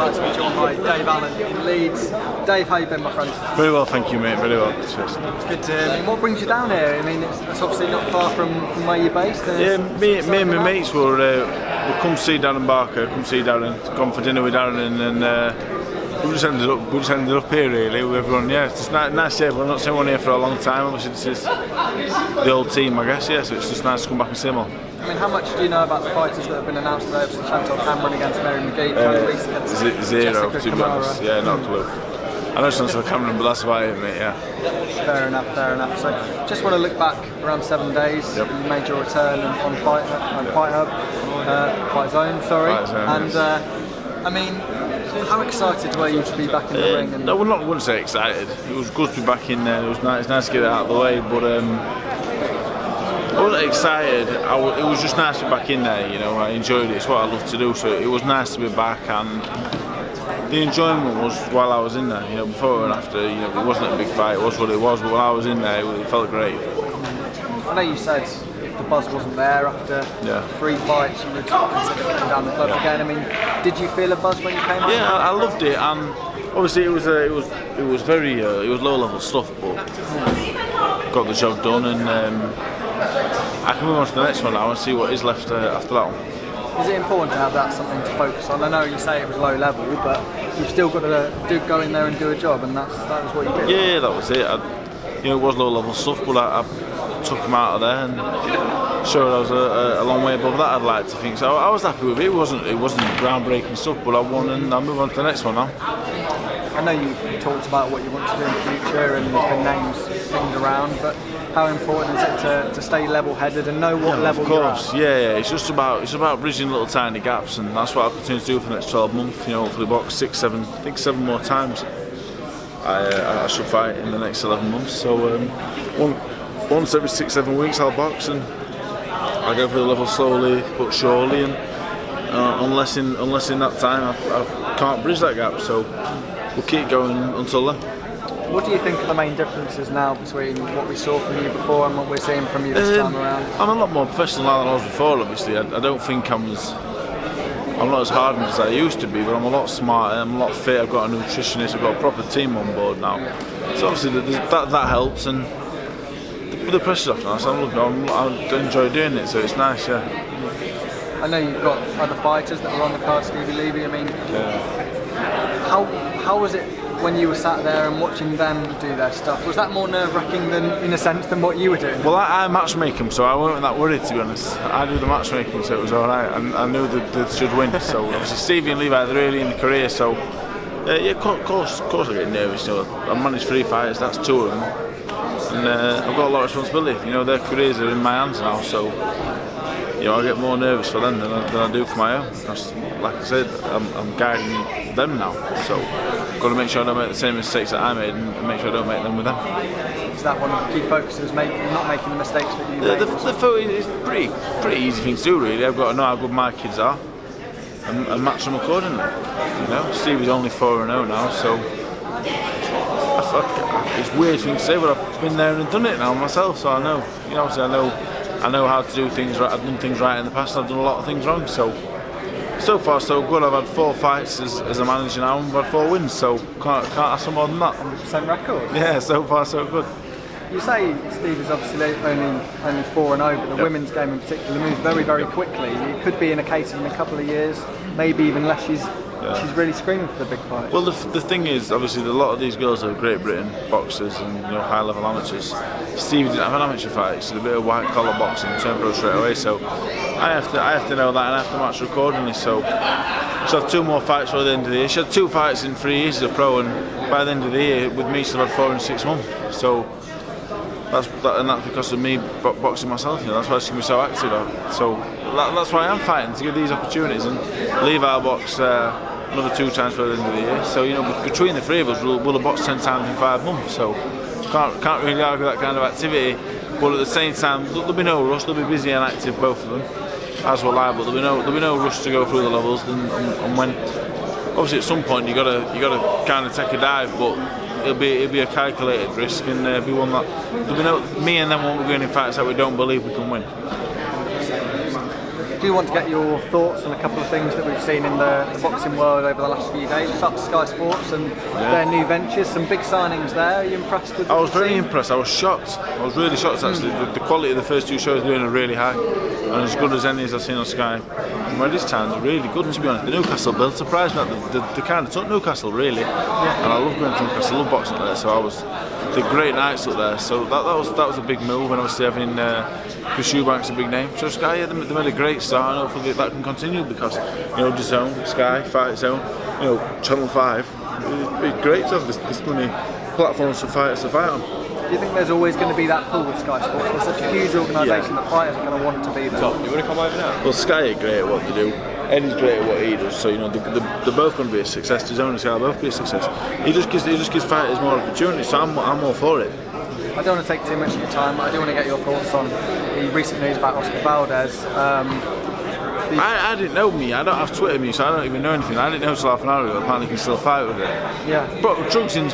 like to be joined by Dave Allen in Leeds. Dave, how you been, my friend? Very well, thank you, mate. Very well. It's good to hear. I mean, what brings you down here? I mean, it's obviously not far from where you're based. Yeah, me and my mates were come see Darren Barker, come see Darren, gone for dinner with Darren, and we just ended up here really with everyone. Yeah, it's just nice to have everyone. Not seen one here for a long time. Obviously, this is the old team, I guess. Yeah, so it's just nice to come back and see them all. I mean, how much do you know about the fighters that have been announced today? Obviously, Chantal Cameron against Mary McGee, zero, to be honest. Yeah, not a clue. I know Chantal Cameron, but that's about it, mate. Yeah. Fair enough. So, just want to look back around 7 days. Yep. You made your return on Fight Zone, sorry. Fight Zone, and I mean, how excited were you to be back in the ring? And no, I wouldn't say excited. It was good to be back in there. It was nice to get it out of the way, but I wasn't excited. It was just nice to be back in there. You know, I enjoyed it. It's what I love to do. So it was nice to be back, and the enjoyment was while I was in there. You know, before and after. You know, it wasn't a big fight. It was what it was. But while I was in there, it felt great. I know you said if the buzz wasn't there after 3 fights, you would consider getting down the club again. I mean, did you feel a buzz when you came out? Yeah, I loved it, and obviously it was very low level stuff, but got the job done, and I can move on to the next one now and see what is left after that one. Is it important to have that something to focus on? I know you say it was low level, but you've still got to go in there and do a job, and that was what you did. Yeah, that was it. It was low level stuff, but I took him out of there and showed I was a long way above that, I'd like to think. So I was happy with it. It wasn't groundbreaking stuff, but I won, and I'll move on to the next one now. I know you talked about what you want to do in the future, and there's been names pinged around, but how important is it to stay level-headed and know what level you're at? Of course, yeah. It's about bridging little tiny gaps, and that's what I'll continue to do for the next 12 months. You know, hopefully box 7 more times. I should fight in the next 11 months. So once every 6-7 weeks I'll box, and I'll go through the level slowly but surely, and unless in that time I can't bridge that gap. So we'll keep going until then. What do you think are the main differences now between what we saw from you before and what we're seeing from you this time around? I'm a lot more professional now than I was before, obviously. I don't think I'm not as hardened as I used to be, but I'm a lot smarter, I'm a lot fit, I've got a nutritionist, I've got a proper team on board now. So obviously that helps, and the pressure's off now, so I enjoy doing it, so it's nice, yeah. I know you've got other fighters that are on the card, Stevie, Levy. I mean, how was it when you were sat there and watching them do their stuff? Was that more nerve-wracking in a sense than what you were doing? Well, I matchmake them, so I wasn't that worried, to be honest. I do the matchmaking, so it was alright. I knew that they should win. So obviously Stevie and Levi, they're early in the career, so yeah, of course I get nervous. You know, I managed 3 fights, that's 2 of them, and I've got a lot of responsibility. You know, their careers are in my hands now, so you know, I get more nervous for them than I do for my own. Because, like I said, I'm guiding them now, so I've got to make sure I don't make the same mistakes that I made, and make sure I don't make them with them. Is that one of the key focuses, not making the mistakes that you made? The focus is pretty easy thing to do, really. I've got to know how good my kids are and match them accordingly. You know, Stevie's only 4-0 now, so it's a weird thing to say, but I've been there and done it now myself, so I know. You know, so I know how to do things right. I've done things right in the past, I've done a lot of things wrong, so far so good. I've had 4 fights as a manager now, and I've had 4 wins, so can't ask for more than that. 100% record? Yeah, so far so good. You say Steve is obviously only 4-0, but the women's game in particular moves very, very quickly. It could be in a case of in a couple of years, maybe even less, she's really screaming for the big fight. Well, the thing is, obviously, a lot of these girls are Great Britain boxers and high-level amateurs. Steve didn't have an amateur fight, so a bit of white-collar boxing, turned pro straight away. So I have to know that, and I have to match accordingly. So she'll have 2 more fights by the end of the year. She had 2 fights in 3 years as a pro, and by the end of the year, with me, she'll have 4 in 6 months. So that's because of me boxing myself. You know, that's why she can be so active. So that's why I'm fighting, to give these opportunities. And Levi will box another 2 times by the end of the year. So, you know, between the 3 of us, we'll have boxed 10 times in 5 months. So can't really argue that kind of activity. But at the same time, there'll be no rush. They'll be busy and active, both of them, as will I. But there'll be no rush to go through the levels. And when obviously at some point you got to kind of take a dive, but it'll be a calculated risk, and be one that me and them won't be going in fights that we don't believe we can win. do want to get your thoughts on a couple of things that we've seen in the boxing world over the last few days. Sky Sports and their new ventures, some big signings there. Are you impressed with? I was very impressed. I was shocked. I was really shocked actually. The quality of the first two shows doing are really high, and as good as any as I've seen on Sky. And Reddy's Town is really good, to be honest. The Newcastle build surprised me. They kind of took Newcastle really, and I love going to Newcastle. I love boxing up there, so I was. The great nights up there, so that was a big move, and obviously having Chris Eubank's a big name. So Sky, they made a great start, and hopefully that can continue because the Zone, Sky, Fight Zone, Channel 5, it's great to have this many platforms for fighters to fight on. Do you think there's always going to be that pull with Sky Sports? There's such a huge organisation that fighters are going to want to be there. Tom, you want to come over now? Well, Sky are great at what they do. Eddie's great at what he does, so they're both going to be a success. DAZN and Sky will both be a success. He just gives fighters more opportunity, so I'm all for it. I don't want to take too much of your time, but I do want to get your thoughts on the recent news about Oscar Valdez. I didn't know I don't have Twitter me, so I don't even know anything. I didn't know till half an hour ago. Apparently, you can still fight with it. Yeah. But drugs in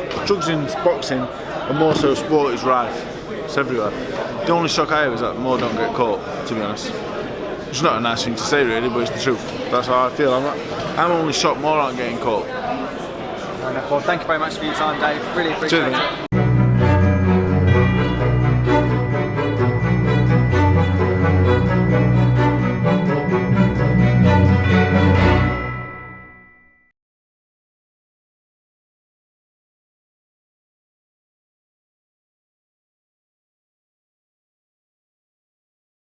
boxing, and more so sport, is rife. It's everywhere. The only shock I have is that more don't get caught. To be honest, it's not a nice thing to say, really, but it's the truth. That's how I feel. I'm only shocked more aren't getting caught. Well, thank you very much for your time, Dave. Really appreciate it.